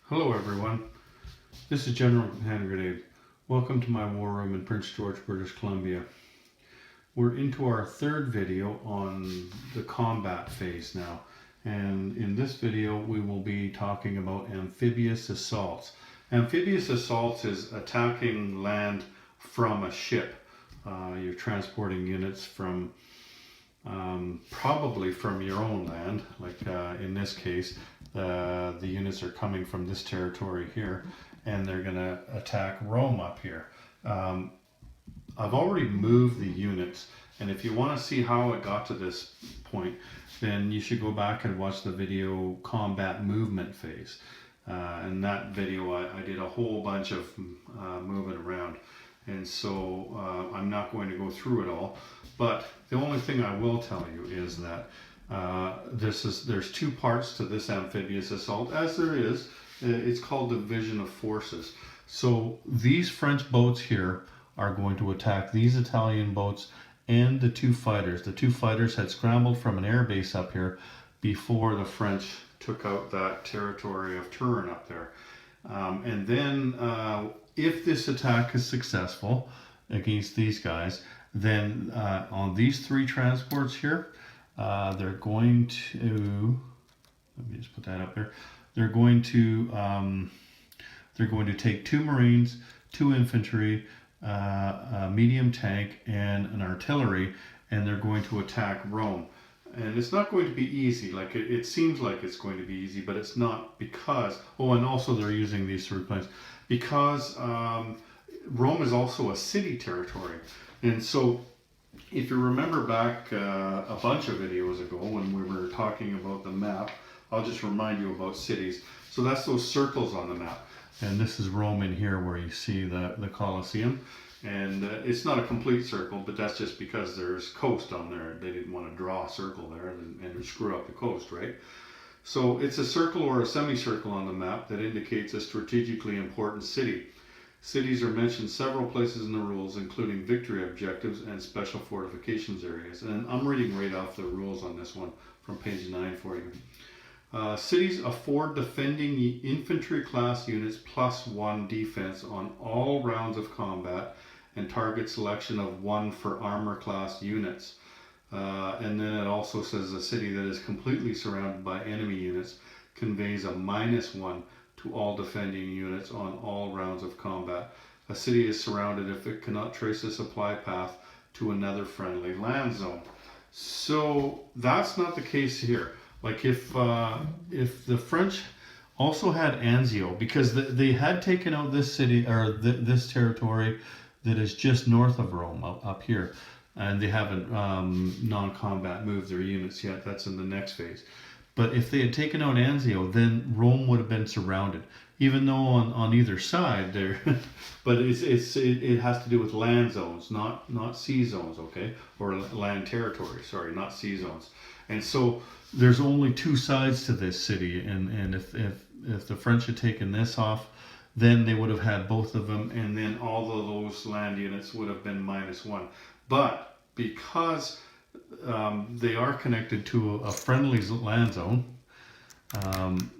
Hello everyone, this is General Hand Grenade. Welcome to my war room in Prince George, British Columbia. We're into our third video on the combat phase now, and in this video we will be talking about amphibious assaults. Amphibious assaults is attacking land from a ship. You're transporting units from probably from your own land, like in this case the units are coming from this territory here and they're going to attack Rome up here. I've already moved the units, and if you want to see how it got to this point, then you should go back and watch the video Combat Movement Phase. In that video I did a whole bunch of moving around, and so I'm not going to go through it all, but the only thing I will tell you is that there's two parts to this amphibious assault, as there is. It's called division of forces. So these French boats here are going to attack these Italian boats and the two fighters. The two fighters had scrambled from an air base up here before the French took out that territory of Turin up there. And then if this attack is successful against these guys, then on these three transports here, they're going to, let me just put that up there. They're going to take 2 Marines, 2 infantry, a medium tank, and an artillery, and they're going to attack Rome. And it's not going to be easy. Like it seems like it's going to be easy, but it's not, because, oh, and also they're using these 3 planes because Rome is also a city territory. And so if you remember back a bunch of videos ago when we were talking about the map, I'll just remind you about cities. So that's those circles on the map. And this is Rome in here where you see the Colosseum. And it's not a complete circle, but that's just because there's coast on there. They didn't want to draw a circle there and screw up the coast, right? So it's a circle or a semicircle on the map that indicates a strategically important city. Cities are mentioned several places in the rules, including victory objectives and special fortifications areas. And I'm reading right off the rules on this one from page 9 for you. Cities afford defending infantry class units +1 defense on all rounds of combat, and target selection of 1 for armor class units. And then it also says a city that is completely surrounded by enemy units conveys a -1 to all defending units on all rounds of combat. A city is surrounded if it cannot trace a supply path to another friendly land zone. So that's not the case here. Like if the French also had Anzio, because they had taken out this city, or this territory that is just north of Rome up here, and they haven't non-combat moved their units yet. That's in the next phase. But if they had taken out Anzio, then Rome would have been surrounded, even though on either side there. But it has to do with land zones, not sea zones, okay, or land territory. Sorry, not sea zones. And so there's only 2 sides to this city, and if the French had taken this off, then they would have had both of them, and then all of those land units would have been -1. But because they are connected to a friendly land zone,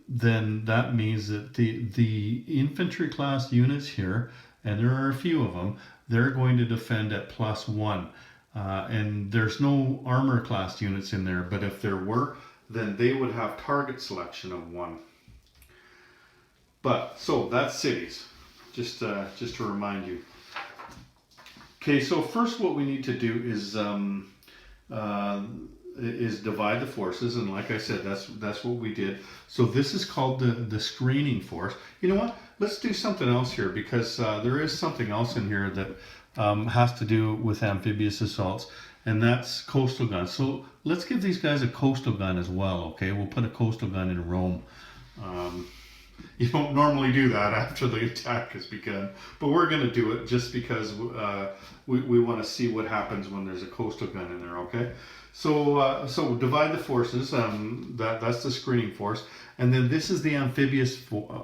then that means that the infantry class units here, and there are a few of them, they're going to defend at +1. And there's no armor class units in there, but if there were, then they would have target selection of 1. But so that's cities, just to remind you. Okay, so first what we need to do is divide the forces, and like I said, that's what we did. So this is called the screening force. You know what? Let's do something else here, because there is something else in here that has to do with amphibious assaults, and that's coastal guns. So let's give these guys a coastal gun as well, okay? We'll put a coastal gun in Rome. You don't normally do that after the attack has begun, but we're going to do it just because we want to see what happens when there's a coastal gun in there, okay? So divide the forces. That's the screening force, and then this is the amphibious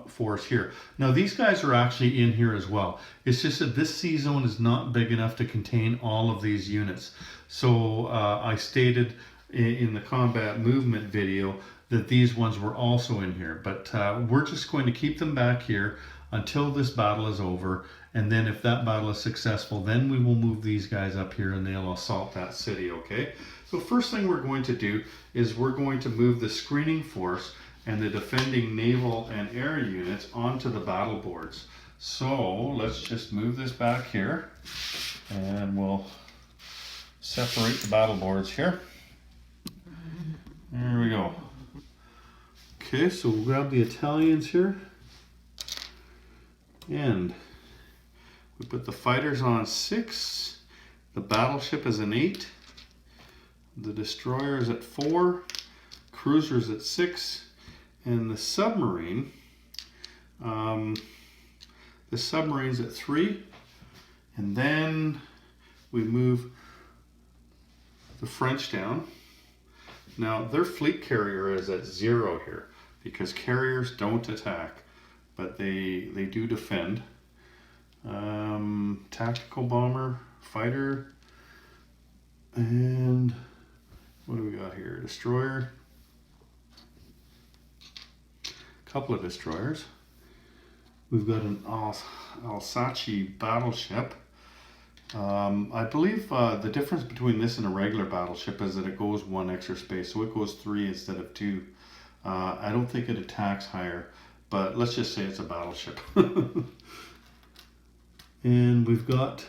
force here. Now these guys are actually in here as well. It's just that this sea zone is not big enough to contain all of these units. So I stated in the combat movement video that these ones were also in here. But we're just going to keep them back here until this battle is over. And then if that battle is successful, then we will move these guys up here and they'll assault that city, okay? So first thing we're going to do is we're going to move the screening force and the defending naval and air units onto the battle boards. So let's just move this back here and we'll separate the battle boards here. There we go. Okay, so we'll grab the Italians here and we put the fighters on 6, the battleship is an 8, the destroyer is at 4, cruisers at 6, and the submarine, the submarine's at 3, and then we move the French down. Now their fleet carrier is at 0 here because carriers don't attack, but they do defend. Tactical bomber, fighter, and what do we got here? Destroyer, a couple of destroyers. We've got an Alsace battleship. I believe the difference between this and a regular battleship is that it goes 1 extra space, so it goes 3 instead of 2. I don't think it attacks higher, but let's just say it's a battleship. And we've got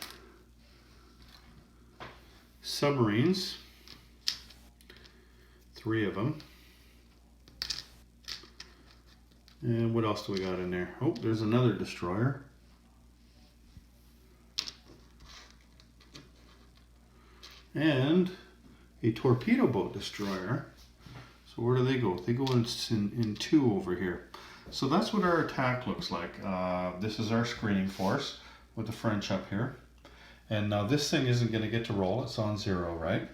submarines, 3 of them. And what else do we got in there? Oh, there's another destroyer. And a torpedo boat destroyer. So where do they go? They go in 2 over here. So that's what our attack looks like. This is our screening force with the French up here. And now this thing isn't going to get to roll. It's on 0, right?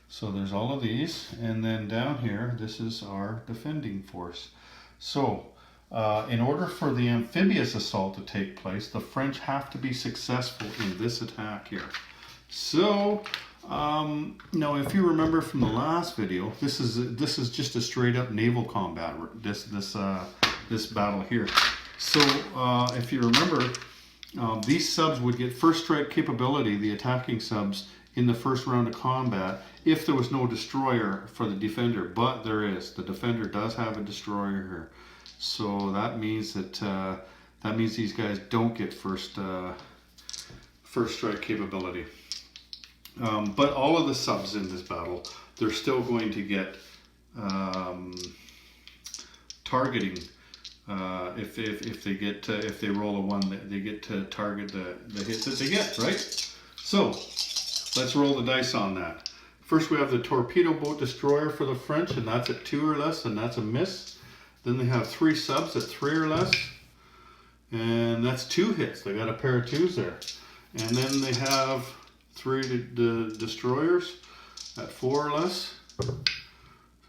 So there's all of these. And then down here, this is our defending force. So in order for the amphibious assault to take place, the French have to be successful in this attack here. So now if you remember from the last video, this is just a straight up naval combat, this battle here. So if you remember, these subs would get first strike capability, the attacking subs, in the first round of combat if there was no destroyer for the defender, but there is. The defender does have a destroyer here. So that means that these guys don't get first strike capability. But all of the subs in this battle, they're still going to get targeting. If they roll a 1, they get to target the hits that they get, right? So let's roll the dice on that. First we have the torpedo boat destroyer for the French, and that's at 2 or less, and that's a miss. Then they have 3 subs at 3 or less, and that's 2 hits. They got a pair of 2s there. And then they have 3 destroyers at 4 or less.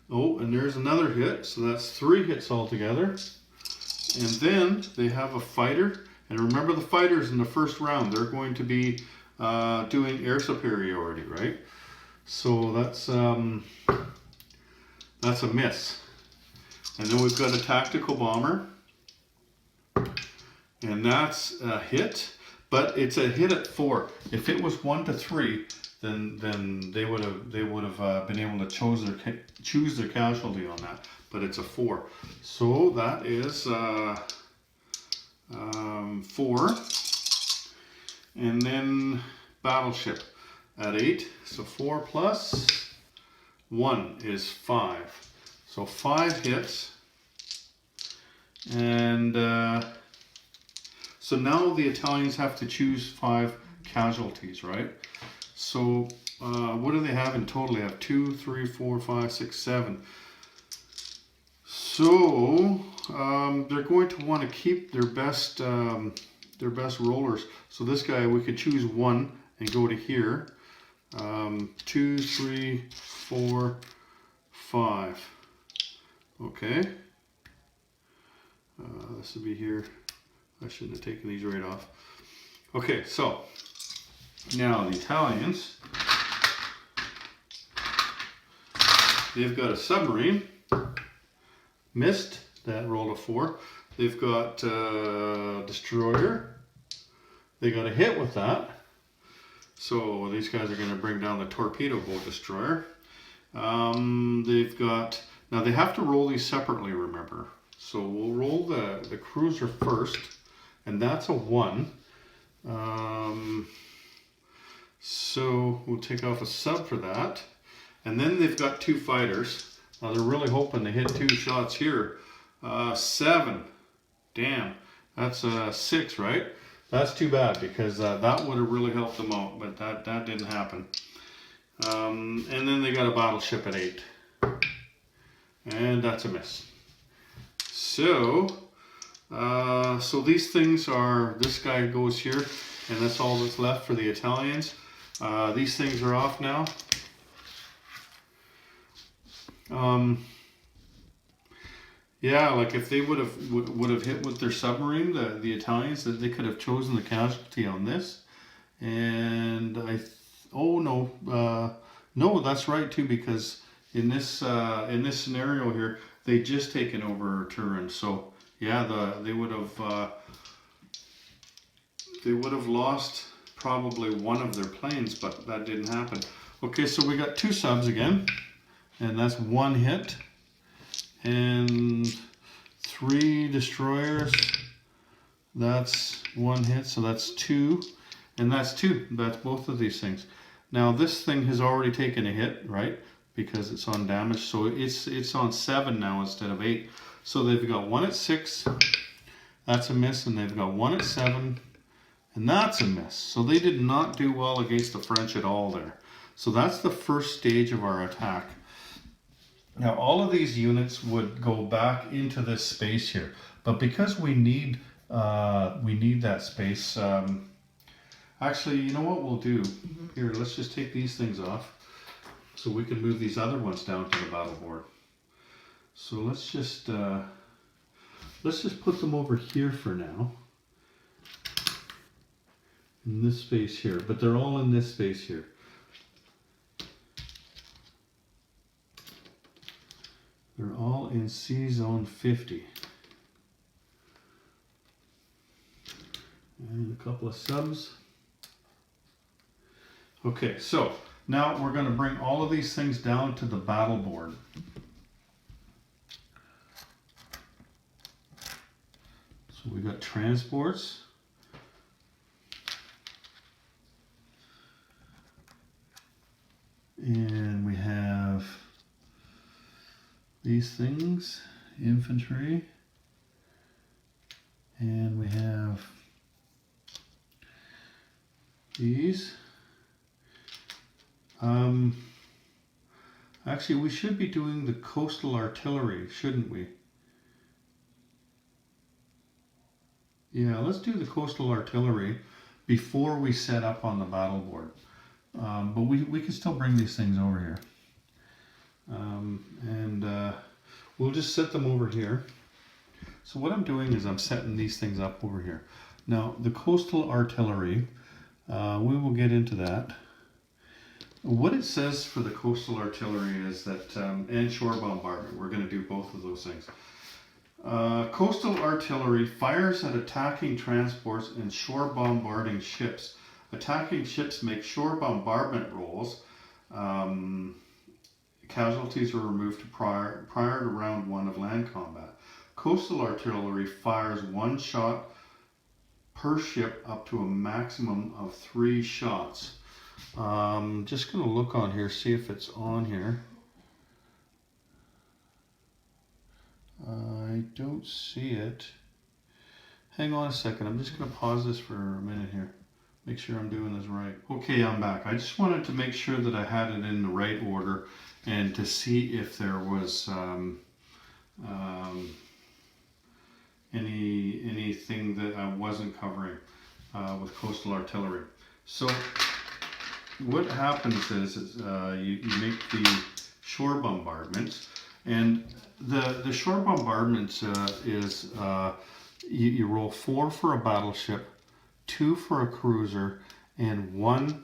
Oh, and there's another hit, so that's 3 hits altogether. And then they have a fighter, and remember the fighters in the first round, they're going to be doing air superiority, right? So that's a miss. And then we've got a tactical bomber, and that's a hit, but it's a hit at 4. If it was 1 to 3, then they would have been able to choose their casualty on that. But it's a 4, so that is 4. And then battleship at 8, so 4 plus 1 is 5. So 5 hits, and so now the Italians have to choose 5 casualties, right? So what do they have in total? They have 2, 3, 4, 5, 6, 7. So they're going to want to keep their best rollers. So this guy, we could choose 1 and go to here. 2, 3, 4, 5. Okay. This would be here. I shouldn't have taken these right off. Okay, so now the Italians, they've got a submarine, missed. That rolled a 4. They've got destroyer. They got a hit with that. So these guys are going to bring down the torpedo boat destroyer. They've got, now they have to roll these separately, remember. So we'll roll the cruiser first, and that's a 1. So we'll take off a sub for that. And then they've got 2 fighters. Now they're really hoping to hit 2 shots here. 7. Damn, that's 6, right? That's too bad, because that would have really helped them out, but that didn't happen. And then they got a battleship at 8. And that's a miss. So, so these things are, this guy goes here, and that's all that's left for the Italians. These things are off now. Yeah, like if they would have hit with their submarine, the Italians, that they could have chosen the casualty on this. And oh no, no, that's right too, because in this scenario here, they just taken over Turin. So yeah, they would have lost probably one of their planes, but that didn't happen. Okay, so we got 2 subs again, and that's 1 hit. And 3 destroyers, that's 1 hit, so that's 2, and that's 2. That's both of these things. Now this thing has already taken a hit, right? Because it's on damage, so it's on 7 now instead of 8. So they've got 1 at 6, that's a miss, and they've got 1 at 7, and that's a miss. So they did not do well against the French at all there. So that's the first stage of our attack. Now all of these units would go back into this space here, but because we need that space. Actually, you know what we'll do? Here, let's just take these things off, so we can move these other ones down to the battle board. So let's just put them over here for now, in this space here. But they're all in this space here. They're all in C zone 50. And a couple of subs. Okay, so now we're going to bring all of these things down to the battle board. So we got transports. And we have these things, infantry, and we have these. Actually, we should be doing the coastal artillery, shouldn't we? Yeah, let's do the coastal artillery before we set up on the battle board. But we can still bring these things over here. We'll just set them over here. So what I'm doing is I'm setting these things up over here. Now the coastal artillery, we will get into that. What it says for the coastal artillery is that, and shore bombardment, we're going to do both of those things. Coastal artillery fires at attacking transports and shore bombarding ships. Attacking ships make shore bombardment rolls. Casualties are removed prior to round 1 of land combat. Coastal artillery fires 1 shot per ship up to a maximum of 3 shots. Just going to look on here, see if it's on here. I don't see it. Hang on a second, I'm just going to pause this for a minute here. Make sure I'm doing this right. Okay, I'm back. I just wanted to make sure that I had it in the right order and to see if there was anything that I wasn't covering with coastal artillery. So what happens is you make the shore bombardments, and the shore bombardments is you roll 4 for a battleship, 2 for a cruiser, and 1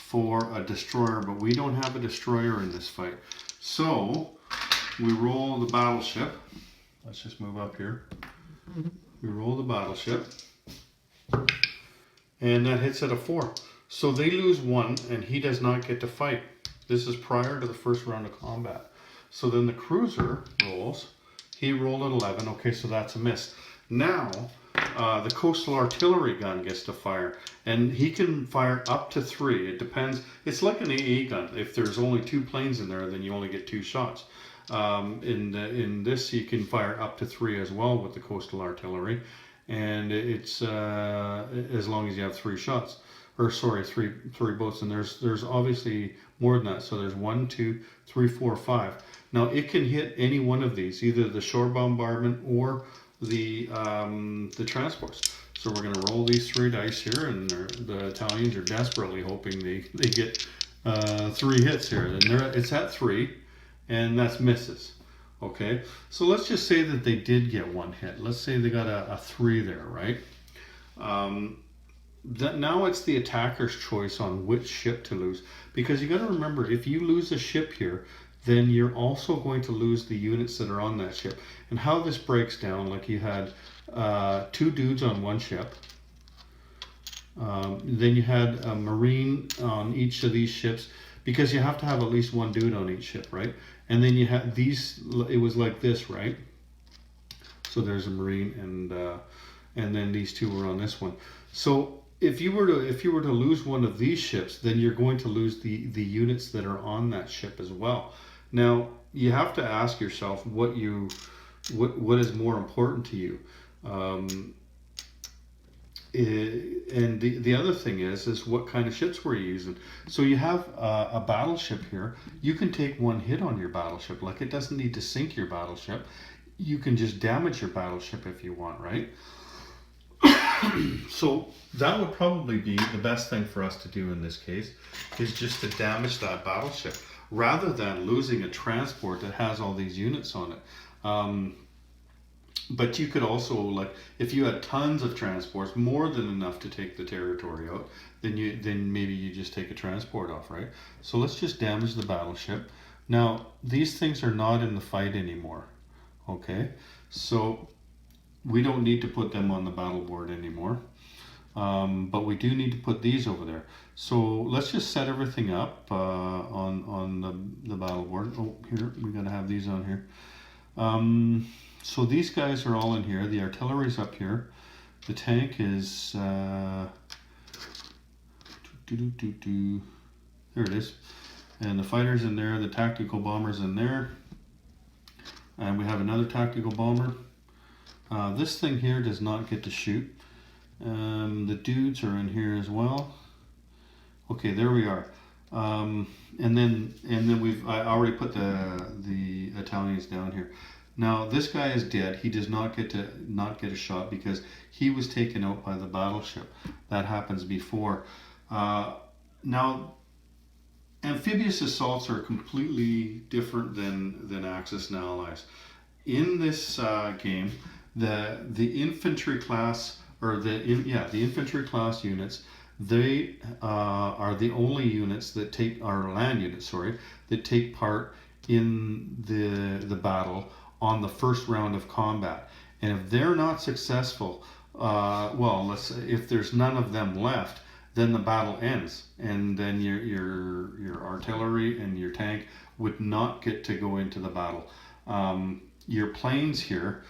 for a destroyer, but we don't have a destroyer in this fight. So we roll the battleship, let's just move up here. We roll the battleship, and that hits at a 4. So they lose 1, and he does not get to fight. This is prior to the first round of combat. So then the cruiser rolls. He rolled an 11. Okay, so that's a miss. Now, the coastal artillery gun gets to fire, and he can fire up to 3. It depends. It's like an AA gun. If there's only 2 planes in there, then you only get 2 shots. In this, you can fire up to 3 as well with the coastal artillery, and it's as long as you have 3 shots, or sorry, three boats. And there's obviously more than that. So there's 1, 2, 3, 4, 5. Now it can hit any one of these, either the shore bombardment or the transports. So we're going to roll these 3 dice here, and the Italians are desperately hoping they get 3 hits here. And it's at 3, and that's misses. Okay, so let's just say that they did get 1 hit. Let's say they got a 3 there, right? Now it's the attacker's choice on which ship to lose, because you got to remember, if you lose a ship here, then you're also going to lose the units that are on that ship. And how this breaks down, like you had 2 dudes on one ship, then you had a Marine on each of these ships, because you have to have at least 1 dude on each ship, right? And then you had these, it was like this, right? So there's a Marine, and then these 2 were on this one. So if you were to lose one of these ships, then you're going to lose the units that are on that ship as well. Now you have to ask yourself what is more important to you. And the other thing is what kind of ships we're using. So you have a battleship here. You can take 1 hit on your battleship. Like, it doesn't need to sink your battleship. You can just damage your battleship if you want, right? So that would probably be the best thing for us to do in this case, is just to damage that battleship, rather than losing a transport that has all these units on it. But you could also, like, if you had tons of transports, more than enough to take the territory out, then maybe you just take a transport off, right? So let's just damage the battleship. Now, these things are not in the fight anymore, okay? So we don't need to put them on the battle board anymore, but we do need to put these over there. So let's just set everything up on the battle board. Oh, here, we gotta have these on here. So these guys are all in here. The artillery's up here. The tank is there it is, and the fighter's in there. The tactical bomber's in there, and we have another tactical bomber. This thing here does not get to shoot. The dudes are in here as well. Okay, there we are. And then I already put the Italians down here. Now this guy is dead. He does not get a shot because he was taken out by the battleship. That happens before. Now, amphibious assaults are completely different than Axis and Allies. In this game, the infantry class, or the infantry class units, they are the only units that land units, that take part in the battle on the first round of combat. And if they're not successful, if there's none of them left, then the battle ends, and then your artillery and your tank would not get to go into the battle. Your planes here,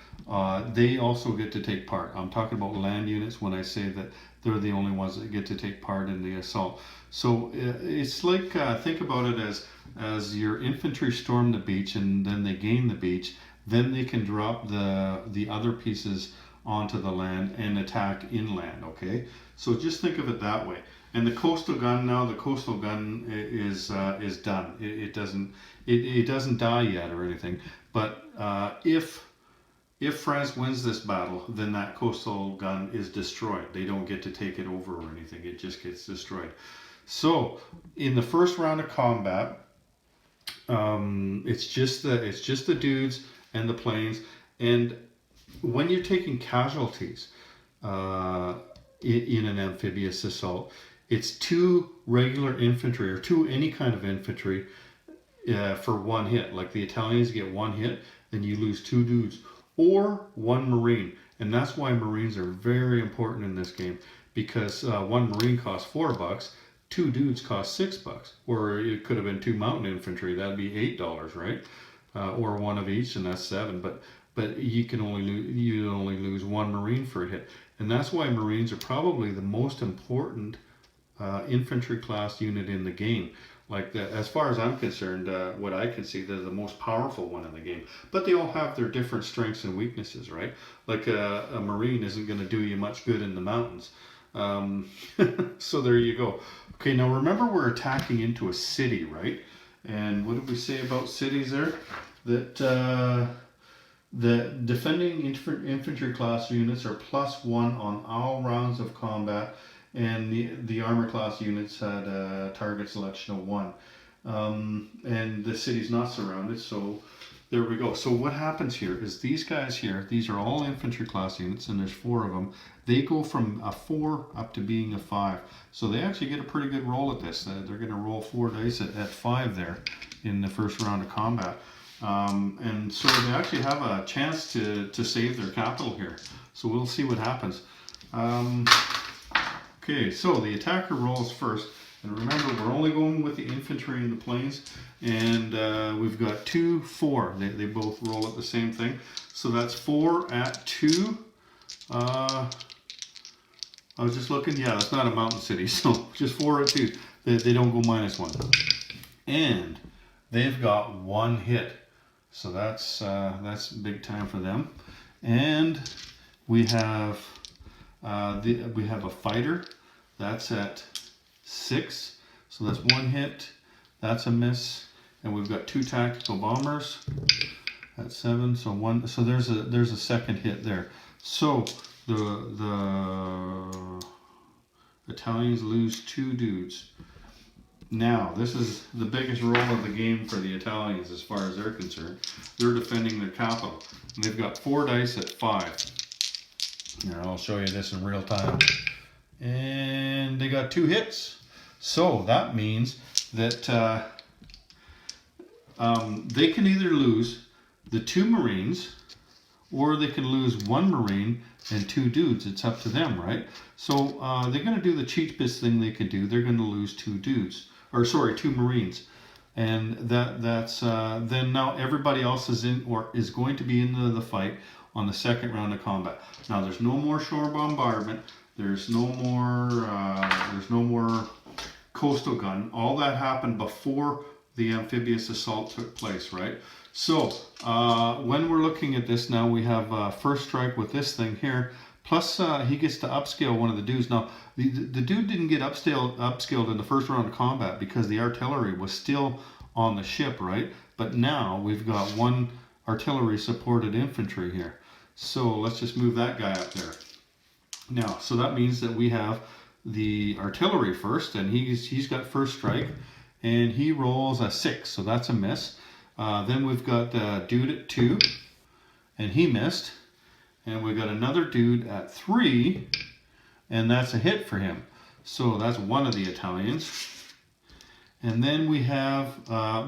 they also get to take part. I'm talking about land units when I say that they're the only ones that get to take part in the assault. So it's like, think about it as your infantry storm the beach, and then they gain the beach. Then they can drop the other pieces onto the land and attack inland, okay? So just think of it that way. And the coastal gun is done. It doesn't die yet or anything. But if France wins this battle, then that coastal gun is destroyed. They don't get to take it over or anything. It just gets destroyed. So in the first round of combat, it's just the dudes and the planes. And when you're taking casualties in an amphibious assault, it's 2 regular infantry or 2 any kind of infantry for 1 hit. Like the Italians get 1 hit, then you lose 2 dudes. or one Marine. And that's why Marines are very important in this game, because one Marine costs $4, two dudes cost $6, or it could have been two mountain infantry. That'd be $8, right? Or one of each, and that's 7. But you only lose one Marine for a hit, and that's why Marines are probably the most important infantry class unit in the game. Like that, as far as I'm concerned, what I can see, they're the most powerful one in the game. But they all have their different strengths and weaknesses, right? Like a Marine isn't going to do you much good in the mountains. So there you go. Okay, now remember we're attacking into a city, right? And what did we say about cities there? That the defending infantry class units are +1 on all rounds of combat, and the armor class units had a target selection of 1. And the city's not surrounded, so there we go. So what happens here is these guys here, these are all infantry class units, and there's 4 of them. They go from a 4 up to being a 5. So they actually get a pretty good roll at this. They're going to roll 4 dice at 5 there in the first round of combat. And so they actually have a chance to save their capital here. So we'll see what happens. Okay, so the attacker rolls first. And remember, we're only going with the infantry in the plains. And we've got 2, 4. They both roll at the same thing. So that's 4 at 2. I was just looking. Yeah, that's not a mountain city. So just 4 at 2. They don't go -1. And they've got 1 hit. So that's big time for them. And we have a fighter. That's at 6. So that's 1 hit. That's a miss. And we've got 2 tactical bombers at 7. So 1. So there's a second hit there. So the Italians lose 2 dudes. Now, this is the biggest roll of the game for the Italians as far as they're concerned. They're defending their capital. And they've got 4 dice at 5. Here, I'll show you this in real time. And they got 2 hits. So that means that they can either lose the 2 Marines, or they can lose 1 Marine and 2 dudes. It's up to them, right? So they're going to do the cheapest thing they could do. They're going to lose 2 dudes. Or sorry, 2 Marines, and that's then now everybody else is in, or is going to be into the fight on the second round of combat. Now there's no more shore bombardment. There's no more coastal gun. All that happened before the amphibious assault took place, right? So when we're looking at this now, we have first strike with this thing here. Plus, he gets to upscale one of the dudes. Now, the dude didn't get upscaled in the first round of combat because the artillery was still on the ship, right? But now we've got 1 artillery supported infantry here. So let's just move that guy up there. Now, so that means that we have the artillery first, and he's got first strike, and he rolls a 6, so that's a miss. Then we've got the dude at 2, and he missed. And we got another dude at 3, and that's a hit for him. So that's one of the Italians. And then we have,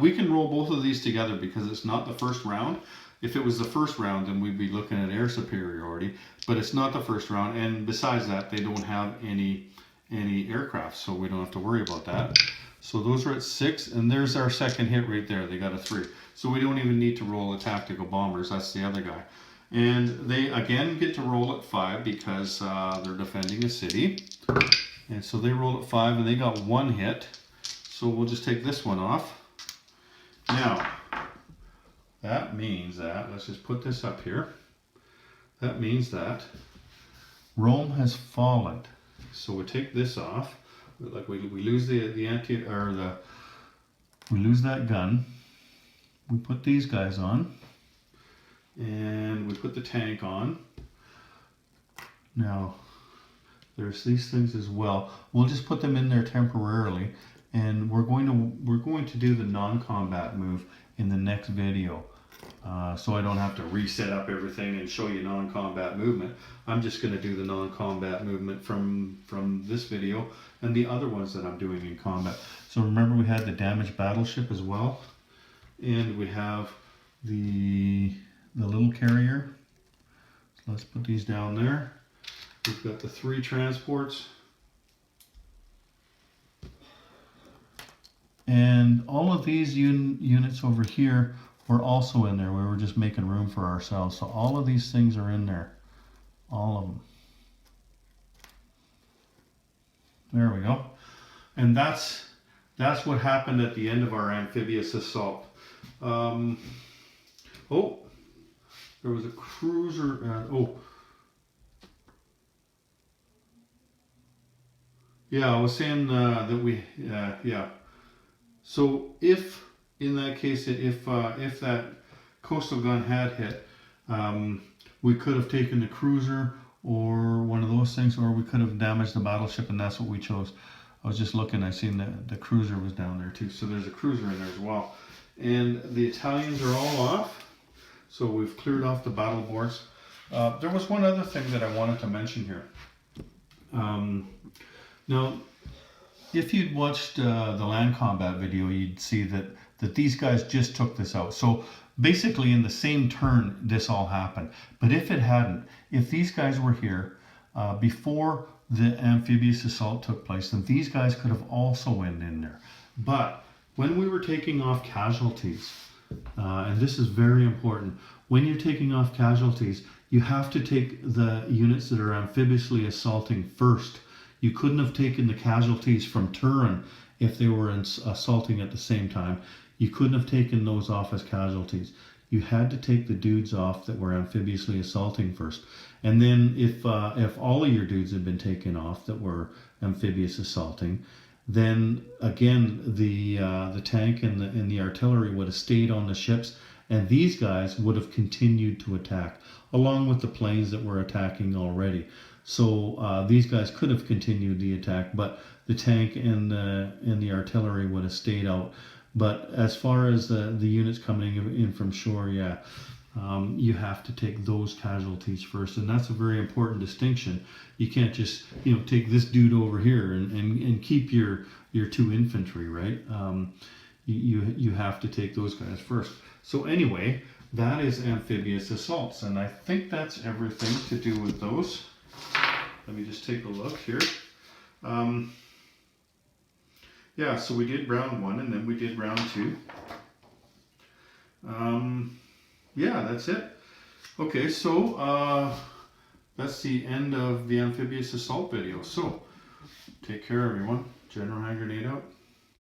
we can roll both of these together because it's not the first round. If it was the first round, then we'd be looking at air superiority, but it's not the first round. And besides that, they don't have any aircraft, so we don't have to worry about that. So those are at 6, and there's our second hit right there. They got a 3. So we don't even need to roll the tactical bombers. That's the other guy. And they again get to roll at 5 because they're defending a city. And so they roll at 5 and they got 1 hit. So we'll just take this one off. Now, that means that, let's just put this up here. That means that Rome has fallen. So we take this off. Like we lose we lose that gun. We put these guys on. And we put the tank on. Now, there's these things as well. We'll just put them in there temporarily, and we're going to do the non-combat move in the next video. So I don't have to reset up everything and show you non-combat movement. I'm just going to do the non-combat movement from this video and the other ones that I'm doing in combat. So remember, we had the damaged battleship as well, and we have the little carrier, let's put these down there. We've got the 3 transports. And all of these units over here were also in there. We were just making room for ourselves. So all of these things are in there. All of them. There we go. And that's what happened at the end of our amphibious assault. Oh, there was a cruiser. Yeah, I was saying that we, yeah. So if, in that case, if that coastal gun had hit, we could have taken the cruiser or one of those things, or we could have damaged the battleship, and that's what we chose. I was just looking, I seen the cruiser was down there too, so there's a cruiser in there as well. And the Italians are all off, so we've cleared off the battle boards. There was one other thing that I wanted to mention here. Now, if you'd watched the land combat video, you'd see that these guys just took this out. So basically in the same turn, this all happened. But if it hadn't, if these guys were here before the amphibious assault took place, then these guys could have also went in there. But when we were taking off casualties, and this is very important, when you're taking off casualties, you have to take the units that are amphibiously assaulting first. You couldn't have taken the casualties from Turin if they were assaulting at the same time. You couldn't have taken those off as casualties. You had to take the dudes off that were amphibiously assaulting first. And then if all of your dudes had been taken off that were amphibious assaulting, then again the tank and the artillery would have stayed on the ships, and these guys would have continued to attack along with the planes that were attacking already. So these guys could have continued the attack, but the tank and the artillery would have stayed out. But as far as the units coming in from shore, yeah, you have to take those casualties first, and that's a very important distinction. You can't just take this dude over here and keep your 2 infantry, right? You have to take those guys first. So anyway, that is amphibious assaults, and I think that's everything to do with those. Let me just take a look here. Yeah, so we did round 1 and then we did round 2. Yeah, that's it. Okay, so that's the end of the amphibious assault video. So take care, everyone. General Hand Grenade out.